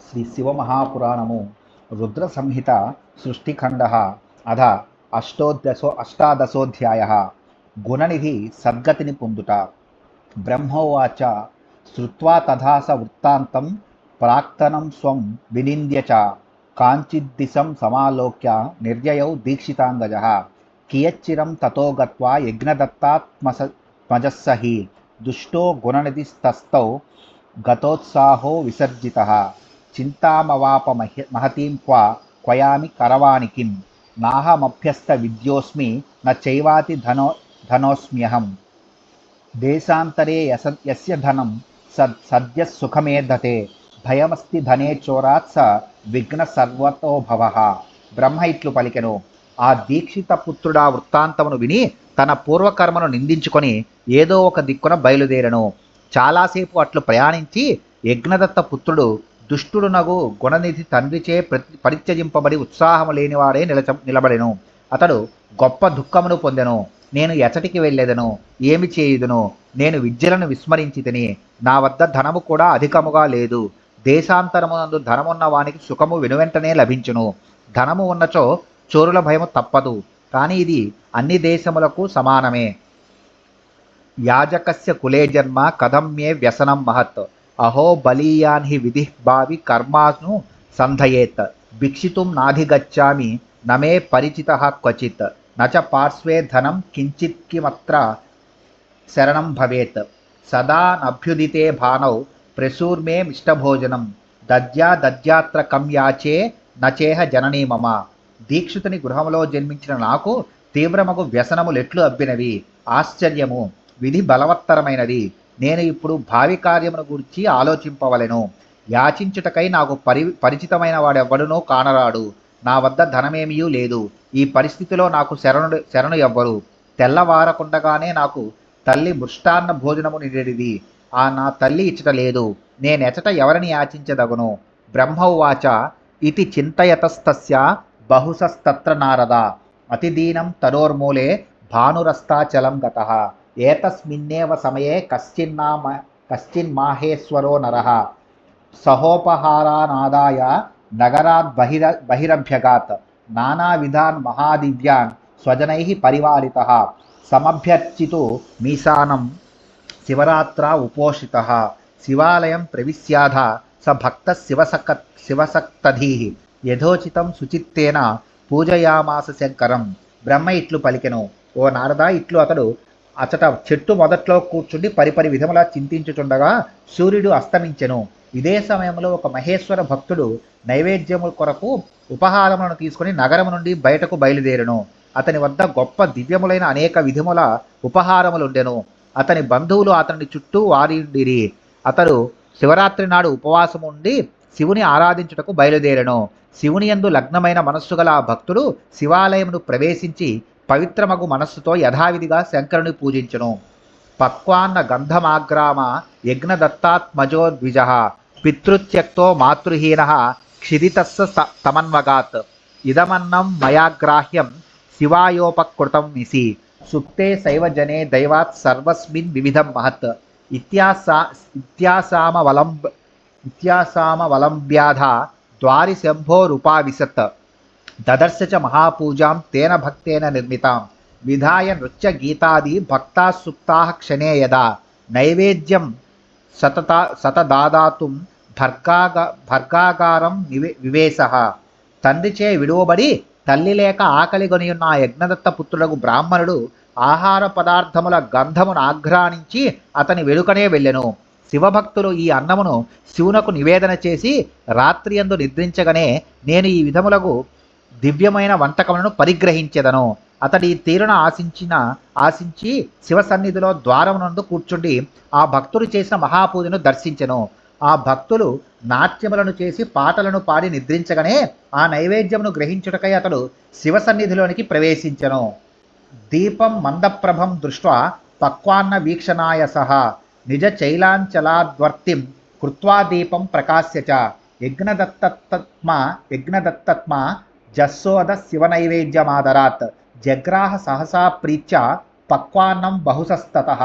శ్రీ శివమహాపురాణము రుద్ర సంహిత సృష్టిఖండ అధ అష్టాదశోధ్యాయ గుణనిధి సద్గతిని పొందుట. బ్రహ్మోవాచ శ్రుత్వా తథా స వృత్తాంతం ప్రాక్తనం స్వం వినింద్య చ కాంచిద్దిశం సమాలోక్య నిర్యయౌ దీక్షితాంగజః కియచ్చిరం తతో గత్వా యజ్ఞదత్తాత్మజస్స హి దుష్టో గుణనిధిస్తస్థౌ గతోత్సాహో విసర్జితః చింతామవాప మహతీం క్వయామి కరవాణి కిం నాహమభ్యస్త విద్యోస్మి న చైవాతి ధనోస్మ్యహం దేశాంతరే యస్య ధనం సద్య సుఖమేధతే భయమస్తి ధనే చోరాత్ స విఘ్న సర్వతో భవః. బ్రహ్మ ఇట్లు పలికెను. ఆ దీక్షిత పుత్రుడా వృత్తాంతమును విని తన పూర్వకర్మను నిందించుకొని ఏదో ఒక దిక్కున బయలుదేరను. చాలాసేపు అట్లు ప్రయాణించి యజ్ఞదత్త పుత్రుడు దుష్టుడునగు గుణనిధి తండ్రిచే పరిత్యజింపబడి ఉత్సాహము లేనివాడే నిలబడెను. అతడు గొప్ప దుఃఖమును పొందెను. నేను ఎచటికి వెళ్ళేదను, ఏమి చేయుదును? నేను విద్యలను విస్మరించి తిని, నా వద్ద ధనము కూడా అధికముగా లేదు. దేశాంతరమునందు ధనమున్న వానికి సుఖము వెనువెంటనే లభించును. ధనము ఉన్నచో చోరుల భయము తప్పదు. కానీ ఇది అన్ని దేశములకు సమానమే. యాజకస్య కులే జన్మ కథం మే వ్యసనం మహత్ అహో బలీయాన్ హి విధి భావి కర్మాను సంధయేత్ భిక్షితుం నాధిగచ్చామి నమే పరిచితః క్వచిత్ నచ పార్శ్వే ధనం కించిత్ కిమత్ర శరణం భవేత్ సదా నభ్యుదితే భానౌ ప్రసూర్మే మిష్టభోజనం దద్యాత్ర కం యాచే నచేహ జననీ మమ. దీక్షితుని గృహంలో జన్మించిన నాకు తీవ్రమగు వ్యసనములెట్లు అబ్బినవి. ఆశ్చర్యము! విధి బలవత్తరమైనది. నేను ఇప్పుడు భావి కార్యమును గురించి ఆలోచింపవలెను. యాచించుటకై నాకు పరిచితమైన వాడెవ్వడునో కానరాడు. నా వద్ద ధనమేమీ లేదు. ఈ పరిస్థితిలో నాకు శరణు ఎవ్వరు. తెల్లవారకుండగానే నాకు తల్లి మృష్టాన్న భోజనము నిడేది. ఆ నా తల్లి ఇచ్చట లేదు. నేనెచట ఎవరిని యాచించదగును? బ్రహ్మ ఉవాచ ఇతి చింతయతస్తస్య బహుశస్తత్ర నారద అతిదీనం తనోర్మూలే భానురస్తాచలం గతః ఏతస్మిన్నేవ సమయే కశ్చిన్మాహేశ్వరో నరః సహోపహారానాదాయ నగరాద్ బహిరభ్యగాత్ నానావిధాన్ మహాదివ్యాన్ స్వజనైః పరివారితః సమభ్యర్చితు మీశానం శివరాత్రా ఉపోషితః శివాలయం ప్రవిశ్యాధ స భక్త శివసక్తధీః యథోచితం శుచిత్తేన పూజయామాస శంకరం. బ్రహ్మ ఇట్లు పలికెను. ఓ నారద, ఇట్లు అతడు అచట చెట్టు మొదట్లో కూర్చుండి పరిపరి విధములా చింతించుచుండగా సూర్యుడు అస్తమించెను. ఇదే సమయంలో ఒక మహేశ్వర భక్తుడు నైవేద్యము కొరకు ఉపహారములను తీసుకుని నగరము నుండి బయటకు బయలుదేరెను. అతని వద్ద గొప్ప దివ్యములైన అనేక విధముల ఉపహారములుండెను. అతని బంధువులు అతని చుట్టూ వారిండిరి. అతడు శివరాత్రి నాడు ఉపవాసము ఉండి శివుని ఆరాధించుటకు బయలుదేరెను. శివుని యందు లగ్నమైన మనస్సు గల ఆ భక్తుడు శివాలయమును ప్రవేశించి పవిత్రమగు మనస్సుతో యథావిధిగా శంకరుని పూజించును. పక్వాన్న గంధమాగ్రామ యజ్ఞదత్తాత్మజో ద్విజః పితృత్యక్తో మాతృహీనః క్షిదితస్స తమన్వగాత్ ఇదమన్నం మయాగ్రాహ్యం శివాయోపకృతం మిసి సుప్తే శైవ జనే దైవాత్ సర్వస్మిన్ వివిధం మహత్ ఇత్యాసామవలంబ్యాధ ద్వారి శంభోరుపావిశత్ దదర్శ చ మహాపూజాం తేన భక్తేన నిర్మితాం విధాయ నృత్య గీతాది భక్తా సుప్తా క్షణే యదా నైవేద్యం సతదాదాతుం భర్గాగారం వివేశః. తండ్రిచే విడువబడి తల్లి లేక ఆకలిగొనియున్న ఆ యజ్ఞదత్త పుత్రులకు బ్రాహ్మణుడు ఆహార పదార్థముల గంధమును ఆఘ్రానించి అతని వెనుకనే వెళ్ళెను. శివభక్తులు ఈ అన్నమును శివునకు నివేదన చేసి రాత్రియందు నిద్రించగానే నేను ఈ విధములకు దివ్యమైన వంటకములను పరిగ్రహించెదను. అతడి తీరున ఆశించి శివ సన్నిధిలో ద్వారమునందు కూర్చుండి ఆ భక్తుడు చేసిన మహాపూజను దర్శించెను. ఆ భక్తులు నాట్యములను చేసి పాటలను పాడి నిద్రించగానే ఆ నైవేద్యమును గ్రహించుటకై అతడు శివ సన్నిధిలోనికి ప్రవేశించెను. దీపం మందప్రభం దృష్ట్వా పక్వాన్న వీక్షణాయ సహ నిజ చైలాంచలాద్వర్తిం కృత్వా దీపం ప్రకాశ్య చ యజ్ఞదత్తత్మ జస్సోద శివనైవేద్యమాదరాత్ జగ్రాహ సహసా ప్రీత్య పక్వాన్నం బహుశస్తతః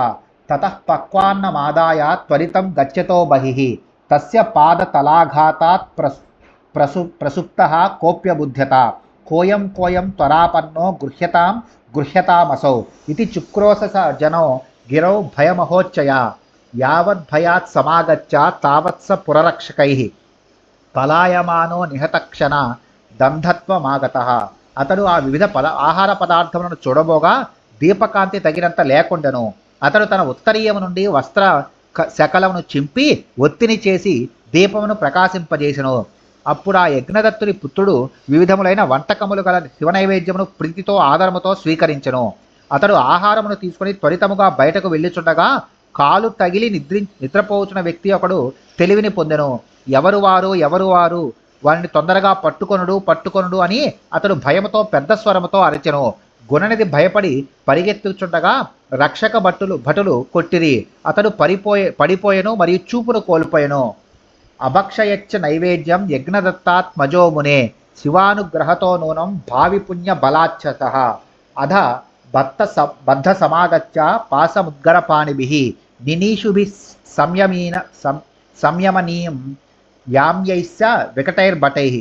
తతః పక్వాన్నమాదాయ త్వరితం గచ్చతో బహిః తస్య పాదతలాఘాతాత్ ప్రసుప్తః కోప్యబుధ్యత కోయం కోయం త్వరాపన్నో గృహ్యతామసౌ ఇది చుక్రోశస జనో గిరౌ భయమహోచ్చయ యావద్భయాత్ సమాగచ్చ తావత్స పురరక్షకైః పలాయమానో నిహతక్షణ దంధత్వమాగతః. అతడు ఆ వివిధ ఆహార పదార్థములను చూడబోగా దీపకాంతి తగినంత లేకుండెను. అతడు తన ఉత్తరీయము నుండి వస్త్ర శకలమును చింపి ఒత్తిని చేసి దీపమును ప్రకాశింపజేసెను. అప్పుడు ఆ యజ్ఞదత్తుని పుత్రుడు వివిధములైన వంటకములు గల శివనైవేద్యమును ప్రీతితో ఆదరముతో స్వీకరించెను. అతడు ఆహారమును తీసుకుని త్వరితముగా బయటకు వెళ్ళుచుండగా కాలు తగిలి నిద్రపోవుచున్న వ్యక్తి ఒకడు తెలివిని పొందెను. ఎవరు వారు వారిని తొందరగా పట్టుకొనుడు అని అతడు భయముతో పెద్ద స్వరముతో అరచెను. గుణనిధి భయపడి పరిగెత్తుచుండగా రక్షక భటులు కొట్టిరి. అతడు పడిపోయెను మరియు చూపును కోల్పోయెను. అభక్షయచ్చ నైవేద్యం యజ్ఞదత్తాత్మజో మునే శివానుగ్రహతో నూనం భావి పుణ్య బలాచ్చతః అధ బద్ధ సమాగచ్చ పాసముద్గరపాణిభిః నినీషుభిః సంయమనీయం యామ్యైశ్చ వికటైర్భటైః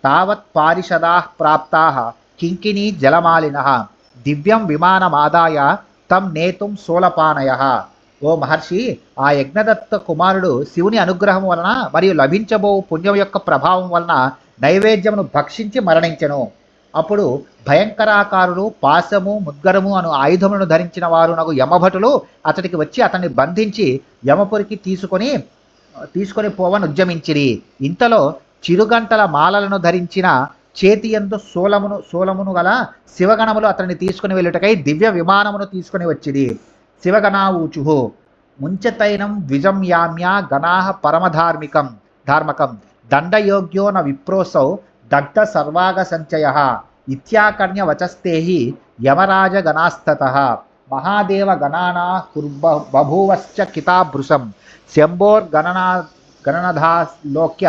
తావత్ పారిషదాః ప్రాప్తాః కింకినీ జలమాలినః దివ్యం విమానమాదాయ తం నేతుం శూలపానయః. ఓ మహర్షి, ఆ యజ్ఞదత్త కుమారుడు శివుని అనుగ్రహం వలన మరియు లభించబో పుణ్యం యొక్క ప్రభావం వలన నైవేద్యమును భక్షించి మరణించెను. అప్పుడు భయంకరాకారులు పాశము ముద్గరము అను ఆయుధములను ధరించిన వారు నగు యమభటులు అతడికి వచ్చి అతన్ని బంధించి యమపురికి తీసుకొని పోవనుద్యమించిరి. ఇంతలో చిరుగంటల మాలలను ధరించిన చేతియందు శూలమును గల శివగణములు అతన్ని తీసుకుని వెళ్ళుటకై దివ్య విమానమును తీసుకుని వచ్చిరి. శివగణావూచుః ముంచతైనం ద్విజం యామ్య గణాః పరమధార్మికం దండయోగ్యో న విప్రోసౌ దగ్ధ సర్వాగ సంచయః ఇత్యాకర్ణ్య వచస్తేః యమరాజగణాస్తతః మహాదేవ గణానా బభూవశ్చ కితాభృశం శంభోర్గణనధాలోక్య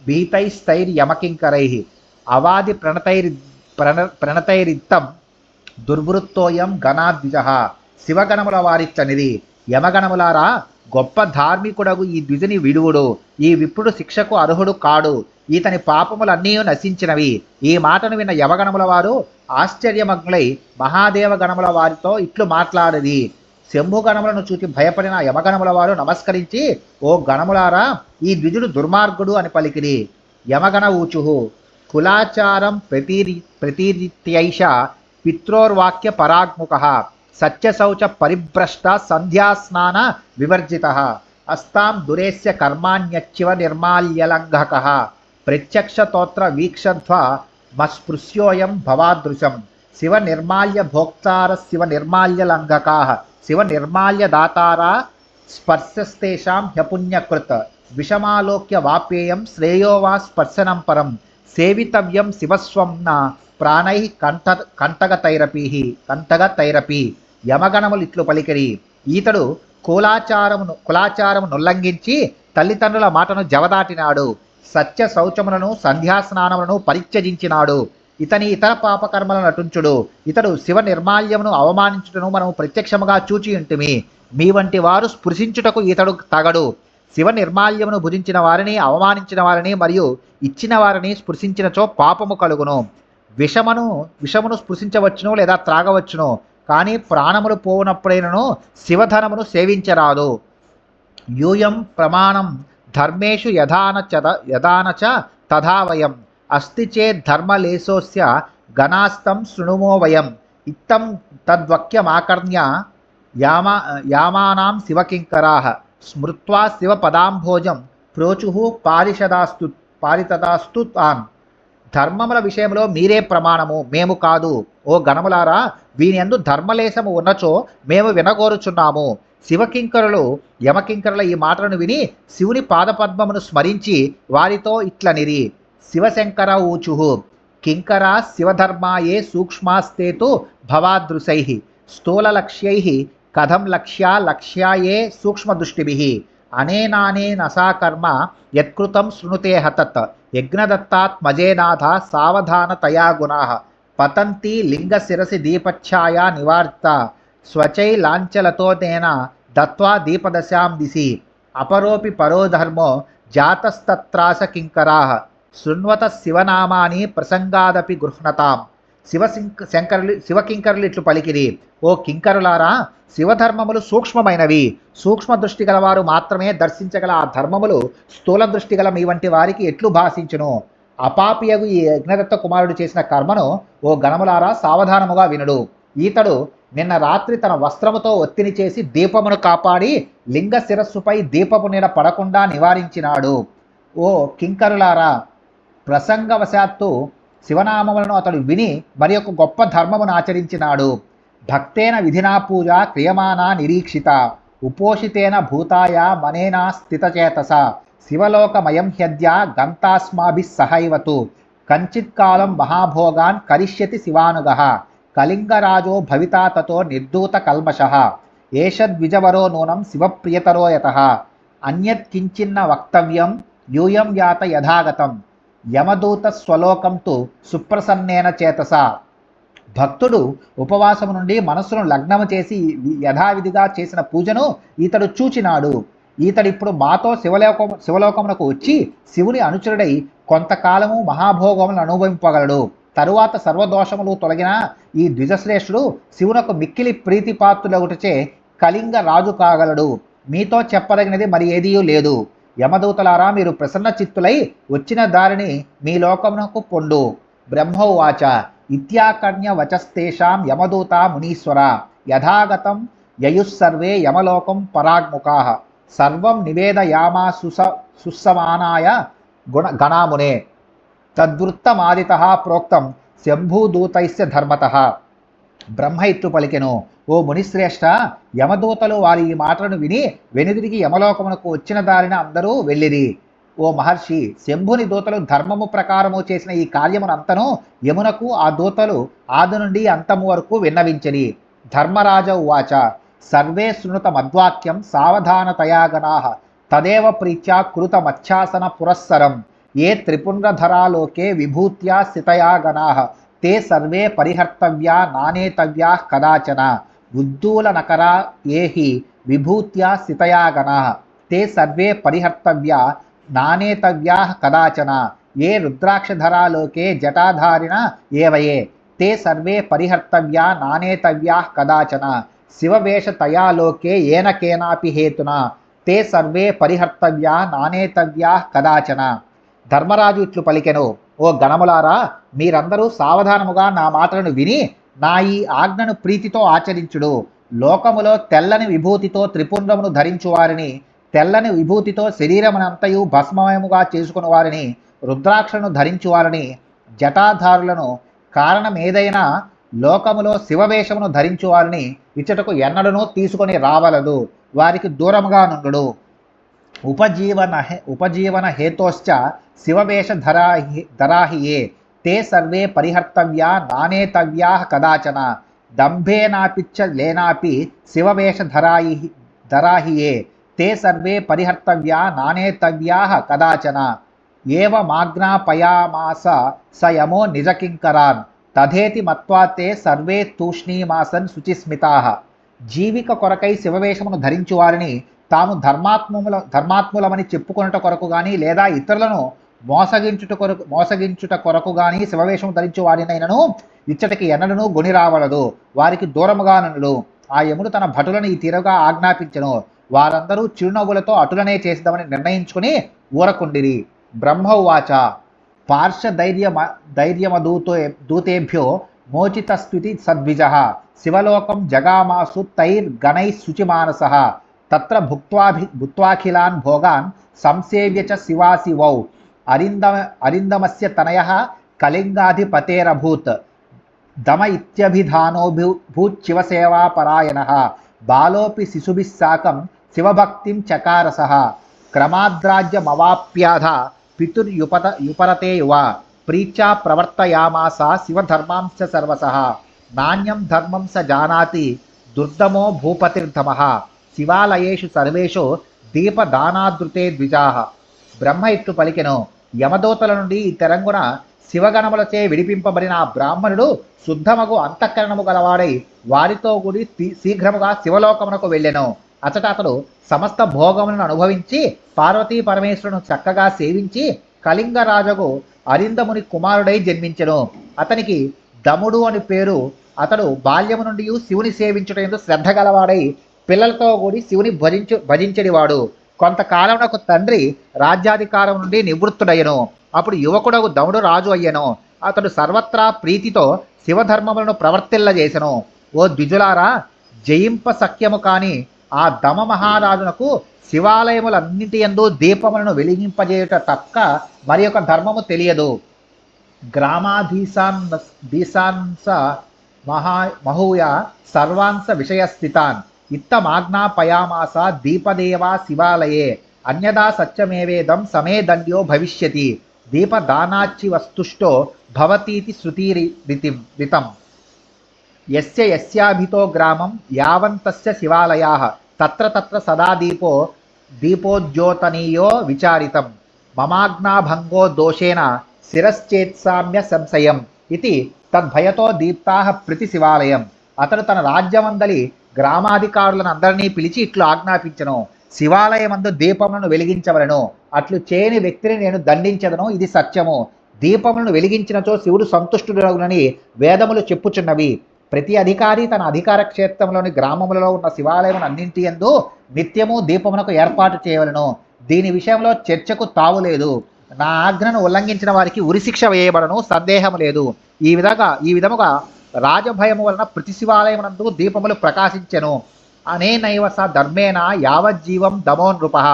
భీతైస్తైర్యమకింకరైః అవాది ప్రణతైరిత్తం దుర్వృత్తోయం గణాద్విజః. శివగణముల వారిచ్చనిది, యమగణములారా, గొప్ప ధార్మికుడగు ఈ ద్విజుని విడువుడు. ఈ విప్రుడు శిక్షకు అర్హుడు కాడు. ఈతని పాపములన్నీ నశించినవి. ఈ మాటను విన్న యమగణముల వారు ఆశ్చర్యమగ్నులై మహాదేవ గణముల వారితో ఇట్లు మాట్లాడిది. శంభుగణములను చూసి భయపడిన యమగణముల వారు నమస్కరించి, ఓ గణములారా, ఈ ద్విజుడు దుర్మార్గుడు అని పలికిరి. యమగణ ఊచుః కులాచారం ప్రతిరిత్యైష పిత్రోర్వాక్య పరాగ్ముఖః సత్యశౌచ పరిభ్రష్ట సంధ్యాస్నాన వివర్జితః అస్తాం దురేస్య కర్మాణ్యచ్చివ నిర్మాల్యలంఘకః ప్రత్యక్షతోత్ర వీక్షధ్వా మస్పృశ్యోయం భవాదృశం శివ నిర్మాల్య భోక్తార శివ నిర్మాల్య లంఘకాః శివ నిర్మాల్య దాతారా స్పర్శస్తేషాం హ్యపుణ్యకృత్ విషమాలోక్య వాపేయం శ్రేయో వా స్పర్శనం పరం సేవితవ్యం శివస్వంన ప్రాణై కంటగతైరపి. యమగణములు ఇట్లు పలికిరి. ఈతడు కులాచారమును ఉల్లంఘించి తల్లిదండ్రుల మాటను జవదాటినాడు. సత్య శౌచములను సంధ్యాస్నానములను పరిత్యజించినాడు. ఇతర పాపకర్మలను నటుంచుడు. ఇతడు శివ నిర్మాల్యమును అవమానించుటను మనము ప్రత్యక్షముగా చూచి ఉంటిమి. మీ వంటి వారు స్పృశించుటకు ఇతడు తగడు. శివ నిర్మాల్యమును భుజించిన వారిని, అవమానించిన వారిని మరియు ఇచ్చిన వారిని స్పృశించినచో పాపము కలుగును. విషమును స్పృశించవచ్చును లేదా త్రాగవచ్చును, కానీ ప్రాణములు పోవునప్పుడైనను శివధనమును సేవించరాదు. యూయం ప్రమాణం ధర్మేషు యదానచ తథా వయం అస్తి చేద్ధర్మలేశోస్య గణాస్తం శృణుమో వయం ఇత్తం తద్వాక్యమాకర్ణ్య యామానాం శివకింకరాః స్మృత్వా శివపదాంభోజం ప్రోచుః పారితదాస్తు తాన్. ధర్మముల విషయంలో మీరే ప్రమాణము, మేము కాదు. ఓ గణములారా, వీనియందు ధర్మలేశము ఉన్నచో మేము వినగోరుచున్నాము. శివకింకరులు యమకింకరుల ఈ మాటలను విని శివుని పాదపద్మమును స్మరించి వారితో ఇట్లనిరి. శివశంకర ఊచుః కింకరా శివధర్మాయే సూక్ష్మాస్తేతు భవాదృశైః స్థూలలక్ష్యైః కథం లక్ష్యాయే సూక్ష్మదృష్టిభిః అనేనానేనసా కర్మ యత్కృతం శృణుతే హతత్ యజ్ఞదత్తాత్మజేనాథ సావధానతయా గుణాః పతంతి లింగశిరసి దీపఛ్ఛాయా నివార్త స్వచై లాంఛలతో తేన దత్వా దీపదశాం దిశి అపరోపి పరో ధర్మో జాతస్తత్రాస కింకరాః శృణ్వత శివనామాని ప్రసంగాదపి గృహ్ణతాం. శివకింకరులు ఇట్లు పలికిరి, ఓ కింకరులారా, శివధర్మములు సూక్ష్మమైనవి. సూక్ష్మ దృష్టి గలవారు మాత్రమే దర్శించగల ఆ ధర్మములు స్థూల దృష్టి గల మీ వంటి వారికి ఎట్లు భాషించును? అపాపియగు ఈ యజ్ఞదత్త కుమారుడు చేసిన కర్మను ఓ గణములారా సావధానముగా వినుడు. ఈతడు నిన్న రాత్రి తన వస్త్రముతో ఒత్తిడి చేసి దీపమును కాపాడి లింగ శిరస్సుపై దీపపు నీడ పడకుండా నివారించినాడు. ఓ కింకరులారా, ప్రసంగవశాత్తు శివనామములను అతడు విని మరి ఒక గొప్ప ధర్మమును ఆచరించినాడు. భక్తేన విధినా పూజ క్రియమానా నిరీక్షిత, ఉపోషితేన భూతాయ మనేనా స్థితచేతస, శివలోకమయం హ్యద్య గంతాస్మాభిః సహైవతు, కంచిత్కాలం మహాభోగాన్ కరిష్యతి శివానుగః, కళింగరాజో భవితా తతో నిర్దూత కల్మషః, ఏషద్విజవరో నూనం శివప్రియతరో యతః, అన్యత్ కించిన్న వక్తవ్యం యూయం యాత యథాగతం, యమదూత స్వలోకంతు సుప్రసన్నేన చేతస. భక్తుడు ఉపవాసము నుండి మనస్సును లగ్నము చేసి యథావిధిగా చేసిన పూజను ఈతడు చూచినాడు. ఈతడిప్పుడు మాతో శివలోకమునకు వచ్చి శివుని అనుచరుడై కొంతకాలము మహాభోగములను అనుభవింపగలడు. తరువాత సర్వదోషములు తొలగిన ఈ ద్విజశ్రేష్ఠుడు శివునకు మిక్కిలి ప్రీతిపాత్రులగుటచే కళింగ రాజు కాగలడు. మీతో చెప్పదగినది మరి ఏదీయూ లేదు. యమదూతలారా, మీరు ప్రసన్న చిత్తులై వచ్చిన దారిని మీ లోకమునకు పొండు. బ్రహ్మోవాచ ఇత్యాకర్ణ్య వచస్తేషాం యమదూత మునీశ్వర, యథాగతం యయుస్సర్వే యమలోకం పరాగ్ముఖాః, సర్వం నివేదయామా సుస్సమానాయ గణామునే, తద్వృత్తమాదితః ప్రోక్తం శంభూదూతైస్య ధర్మతః. బ్రహ్మ ఇట్లు పలికెను, ఓ మునిశ్రేష్ఠ, యమదూతలు వారి ఈ మాటలను విని వెనుదిరిగి యమలోకమునకు వచ్చిన దారిన అందరూ వెళ్ళిరి. ఓ మహర్షి, శంభుని దూతలు ధర్మము ప్రకారము చేసిన ఈ కార్యమునంతను యమునకు ఆ దూతలు ఆది నుండి అంతము వరకు విన్నవించని. ధర్మరాజ ఉవాచ సర్వే శృణుత మద్వాక్యం సావధానతయా గణాః, తదేవ ప్రీత్యా కృత మచ్చాసన పురస్సరం, ఏ త్రిపుండ్రధరాలోకే విభూత్యా స్థితయా గణాః, తే సర్వే పరిహర్తవ్యా నానేతవ్యా కదాచన, ఉద్దూలనకరా ఏహి విభూత్యా స్థితయా గణాః, తే సర్వే పరిహర్తవ్యా నానేతవ్యా కదాచన, ఏ రుద్రాక్షధరాలోకే జటాధారిణ ఏవయే, తే సర్వే పరిహర్తవ్యా నానేతవ్యా కదాచన, శివవేషతయా లోకే ఏన కేనాపి హేతునా, తే సర్వే పరిహర్తవ్యా నానేతవ్యా కదాచన. ధర్మరాజు ఇట్లు పలికెను, ఓ గణములారా, మీరందరూ సావధానముగా నా మాటలను విని నా ఈ ఆజ్ఞను ప్రీతితో ఆచరించుడు. లోకములో తెల్లని విభూతితో త్రిపుండ్రమును ధరించు వారిని, తెల్లని విభూతితో శరీరమునంతయు భస్మమయముగా చేసుకుని వారిని, రుద్రాక్షను ధరించు వారిని, జటాధారులను, కారణం ఏదైనా లోకములో శివవేషమును ధరించు వారిని ఇచ్చటకు ఎన్నడనూ తీసుకొని రావలదు. వారికి దూరముగా నుండు. ఉపజీవన హేతోశ్చ శివవేష ధరాహియే, తే సర్వే పరిహర్తవ్యా నానేతవ్యా కదాచన, దంభేనాపిచ్చ లేనాపి శివవేష ధరాహియే, తే సర్వే పరిహర్తవ్యా నానేతవ్యా కదాచన. ఏవమాజ్ఞాపయామాస స యమో నిజకింకరాన్, తథేతి మత్వా తే సర్వే తూష్ణీమాసన్ శుచిస్మితాః. జీవిక కొరకై శివవేషమును ధరించు వారిని తాము ధర్మాత్ములమని చెప్పుకొనుట కొరకు గాని లేదా ఇతరులను మోసగించుట కొరకు గాని శివవేషము ధరించు వారినైనను ఇచ్చటికి ఎన్నడను గొని రావలదు. వారికి దూరముగా నుండు. ఆ యముడు తన భటులను ఈ తీరుగా ఆజ్ఞాపించెను. వారందరూ చిరునవ్వులతో అటులనే చేద్దామని నిర్ణయించుకుని ఊరకుండిరి. బ్రహ్మ ఉవాచ పార్శ్వ దూతేభ్యో మోచితస్థుతి సద్విజః, శివలోకం జగామాసు తైర్గణైః శుచిమానసః, తత్ర భుక్త్వాఖిలాన్ భోగాన్ సంసేవ్య చ శివాశివౌ, అరిందమస్య తనయః కళింగాధిపతేరభూత్, దమ ఇత్యభిధానోభూత్ శివసేవాపరాయణః, బాలోపి శిశుభిః సాకం శివభక్తిం చకారసః, క్రమాద్రాజ్యమవాప్యాధ పితుర్యుపరతే యువ, ప్రీత్యా ప్రవర్తయామాస శివధర్మాంశ సర్వసః, నాణ్యం ధర్మం స జానాతి దుర్దమో భూపతిర్ధమః, శివాలయేషు సర్వేషు దీపదానాదృతే ద్విజాః. బ్రహ్మ ఇట్లు పలికెను, యమదూతల నుండి ఈ తెరంగున శివగణములచే విడిపింపబడిన ఆ బ్రాహ్మణుడు శుద్ధమగు అంతఃకరణము గలవాడై వారితో కూడి శీఘ్రముగా శివలోకమునకు వెళ్ళెను. అతట అతడు సమస్త భోగములను అనుభవించి పార్వతీ పరమేశ్వరులను చక్కగా సేవించి కళింగరాజుకు అరిందముని కుమారుడై జన్మించెను. అతనికి దముడు అని పేరు. అతడు బాల్యము నుండి శివుని సేవించుటందు శ్రద్ధ గలవాడై పిల్లలతో కూడి శివుని భజించడివాడు. కొంతకాలమునకు తండ్రి రాజ్యాధికారం నుండి నివృత్తుడయ్యను. అప్పుడు యువకుడకు దముడు రాజు అయ్యను. అతడు సర్వత్రా ప్రీతితో శివధర్మములను ప్రవర్తిల్లజేసెను. ఓ ద్విజులారా, జయింప సఖ్యము కాని ఆ దమ మహారాజునకు శివాలయములన్నింటి యందు దీపములను వెలిగింపజేయుట తక్క మరి ఒక ధర్మము తెలియదు. గ్రామాధీశాంస మహూయ సర్వాంస విషయస్థితాన్ ఇత్తమాజ్ఞాపయామాస దీపదేవా శివాలయే అన్యదా సత్యమేవేదం సమే దండ్యో భవిష్యతి దీపదానాచ్చి వస్తుష్టో భవతీతి శృతిరితం. యస్య యస్యాభితో గ్రామం యావంతస్య శివాలయాః తత్ర తత్ర సదా దీపోద్యోతనీయో విచారితం మమాజ్ఞాభంగో దోషేణ శిరశ్చేత్సామ్య సంశయం ఇది తద్భయతో దీప్తాః ప్రతి శివాలయం. అతడు తన రాజ్యమందలి గ్రామాధికారులను అందరినీ పిలిచి ఇట్లు ఆజ్ఞాపించను: శివాలయమందు దీపములను వెలిగించవలను. అట్లు చేయని వ్యక్తిని నేను దండించదను, ఇది సత్యము. దీపములను వెలిగించినచో శివుడు సంతుష్టుడగునని వేదములు చెప్పుచున్నవి. ప్రతి అధికారి తన అధికార క్షేత్రంలోని గ్రామములలో ఉన్న శివాలయమును అన్నింటి యందు నిత్యము దీపమునకు ఏర్పాటు చేయవలను. దీని విషయంలో చర్చకు తావులేదు. నా ఆజ్ఞను ఉల్లంఘించిన వారికి ఉరిశిక్ష వేయబడను, సందేహం లేదు. ఈ విధముగా రాజభయము వలన ప్రతి శివాలయమునందు దీపములు ప్రకాశించెను. అనేనైవ స ధర్మేణ యావజ్జీవం దమో నృపః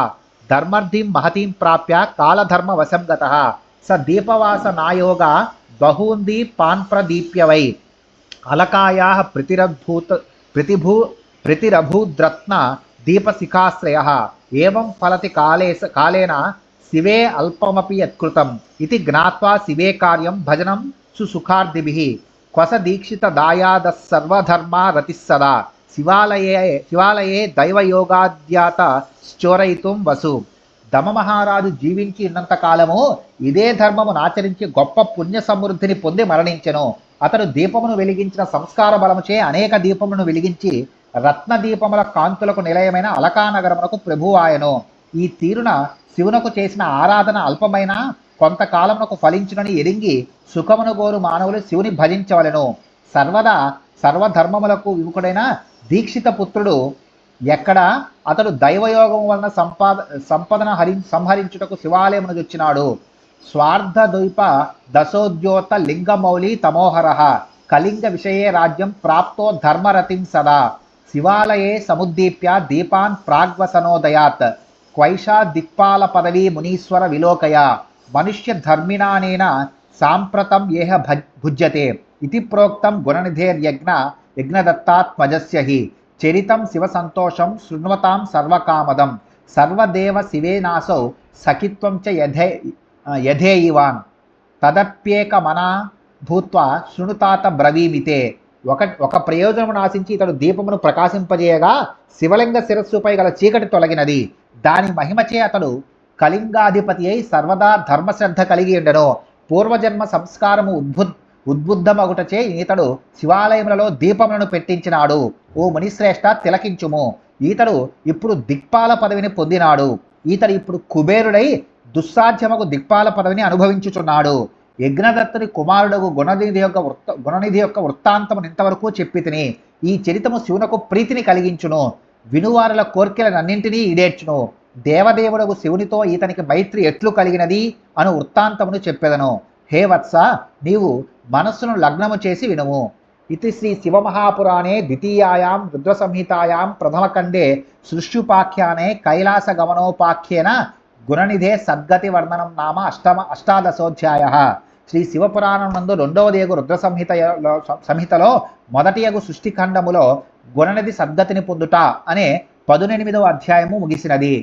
ధర్మర్ధిం మహతీం ప్రాప్య కాలధర్మ వశం గతః స దీపవాస నాయోగా బహూందీ పాన్ప్రదీప్య వై అలకాయాః ప్రతిరభూద్రత్న దీపశిఖాశ్రయః ఏవం ఫలతి కాలేన శివే అల్పమపి యత్కృతం ఇది జ్ఞాత్వా శివే కార్యం భజనం సుసుఖార్దిభిః క్వస దీక్షిత దాయాదస్సర్వధర్మా రతిస్సదా శివాలయే దైవయోగాద్యాత చోరయితుం వసు. దమ మహారాజు జీవించి ఉన్నంత కాలము ఇదే ధర్మమును ఆచరించి గొప్ప పుణ్య సమృద్ధిని పొంది మరణించెను. అతడు దీపమును వెలిగించిన సంస్కార బలముచే అనేక దీపములను వెలిగించి రత్న దీపముల కాంతులకు నిలయమైన అలకానగరమునకు ప్రభువాయను. ఈ తీరున శివునకు చేసిన ఆరాధన అల్పమైన కొంతకాలమునకు ఫలించునని ఎరింగి సుఖమును గోరు మానవులు శివుని భజించవలెను. సర్వధర్మములకు విముఖుడైన దీక్షిత పుత్రుడు ఎక్కడ అతడు దైవయోగం వలన సంపదన సంహరించుటకు శివాలయమును తెచ్చినాడు. స్వార్థద్వైప దశోద్యోత లింగమౌళి తమోహర కళింగ విషయే రాజ్యం ప్రాప్తో ధర్మరతిం సదా శివాలయే సముద్దీప్య దీపాన్ ప్రాగ్వసనోదయాత్ క్వైషా దిక్పాల పదవీ మునీశ్వర విలోకయ మనుష్య ధర్మిణానేన సాంప్రతం ఏహ భుజ్యతే ఇది ప్రోక్తం యజ్ఞదత్తాత్మజస్య హి చరితం శివ సంతోషం శృణ్వతాం సర్వకామదం సర్వదేవ శివేనాసౌ సఖిత్వం చ యథేయివాన్ తదప్యేకమనా భూత్వా శృణుతాత బ్రవీమితే. ఒక ప్రయోజనమును ఆశించి ఇతడు దీపమును ప్రకాశింపజేయగా శివలింగ శిరస్సుపై గల చీకటి తొలగినది. దాని మహిమచే అతడు కళింగాధిపతి అయి సర్వదా ధర్మశ్రద్ధ కలిగి ఉండెను. పూర్వజన్మ సంస్కారము ఉద్బుద్ధమగుటచే ఈతడు శివాలయములలో దీపములను పెట్టించినాడు. ఓ మునిశ్రేష్ఠ, తిలకించుము. ఈతడు ఇప్పుడు దిక్పాల పదవిని పొందినాడు. ఈతడు ఇప్పుడు కుబేరుడై దుస్సాధ్యమకు దిక్పాల పదవిని అనుభవించుచున్నాడు. యజ్ఞదత్తుని కుమారుడు గుణనిధి యొక్క వృత్తాంతము ఇంతవరకు చెప్పి తిని ఈ చరితము శివునకు ప్రీతిని కలిగించును. వినువారుల కోర్కెలనన్నింటినీ ఈడేర్చును. దేవదేవుడకు శివునితో ఈతనికి మైత్రి ఎట్లు కలిగినది అను వృత్తాంతమును చెప్పెదను. హే వత్స, నీవు మనస్సును లగ్నము చేసి వినుము. ఇది శ్రీ శివమహాపురాణే ద్వితీయాయాం రుద్రసంహితాయాం ప్రథమఖండే సృష్యుపాఖ్యానే కైలాసగమనోపాఖ్యేన గుణనిధే సద్గతి వర్ణనం నామ అష్టాదశోధ్యాయః. శ్రీ శివపురాణం నందు 2వ యగు రుద్ర సంహితలో మొదటి యగు సృష్టిఖండములో గుణనిధి సద్గతిని పొందుట అనే 18వ అధ్యాయము ముగిసినది.